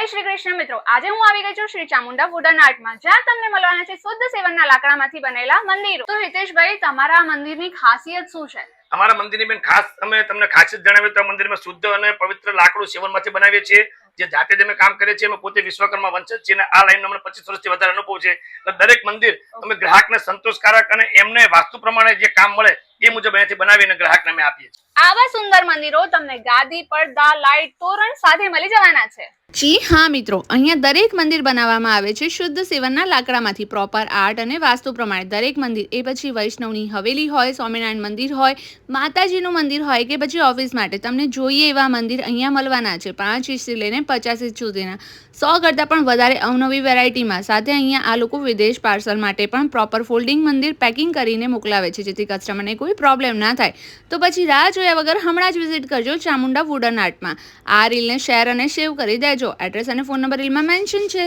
જય શ્રી કૃષ્ણ મિત્રો, આજે હું આવી ગઈ છું શ્રી ચામુંડા વુડન આર્ટમાં, જ્યાં તમને મળવાના છે શુદ્ધ સેવનના લાકડામાંથી બનેલા મંદિરો। તો હિતેશભાઈ, તમારા મંદિરની ખાસિયત શું છે? અમારા મંદિરની બેન ખાસ અમે તમને ખાસિયત જણાવીએ તો મંદિરમાં શુદ્ધ અને પવિત્ર લાકડું સેવનમાંથી બનાવીએ છીએ, જે જાતે જ અમે કામ કરીએ છીએ। અમે પોતે વિશ્વકર્મા વંશજ છીએ અને આ લાઈનનો અમને 25 વર્ષથી વધારે અનુભવ છે। એટલે દરેક મંદિર અમે ગ્રાહકને સંતોષકારક અને એમને વાસ્તુ પ્રમાણે જે કામ મળે એ મુજબ અહીંયાથી બનાવીને ગ્રાહકને અમે આપીએ છીએ। આવા સુંદર મંદિરો તમને ગાદી, પડદા, લાઇટ, તોરણ સાથે મળી જવાના છે। જી હા મિત્રો, અહીંયા દરેક મંદિર બનાવવામાં આવે છે શુદ્ધ સેવનના લાકડામાંથી, પ્રોપર આર્ટ અને વાસ્તુ પ્રમાણે દરેક મંદિર, એ પછી વૈષ્ણવની હવેલી હોય, સ્વામિનારાયણ મંદિર હોય, માતાજીનું મંદિર હોય કે પછી ઓફિસ માટે, તમને જોઈએ એવા મંદિર અહીંયા મળવાના છે। 5 ઇંચથી લઈને 50 ઇંચ સુધીના 100 કરતાં પણ વધારે અવનવી વેરાયટીમાં। સાથે અહીંયા આ લોકો વિદેશ પાર્સલ માટે પણ પ્રોપર ફોલ્ડિંગ મંદિર પેકિંગ કરીને મોકલાવે છે, જેથી કસ્ટમરને કોઈ પ્રોબ્લેમ ના થાય। તો પછી રાહ જોયા વગર હમણાં જ વિઝિટ કરજો ચામુંડા વુડન આર્ટમાં। આ રીલને શેર અને સેવ કરી દેજો। એડ્રેસ અને ફોન નંબર રીલમાં મેન્શન છે।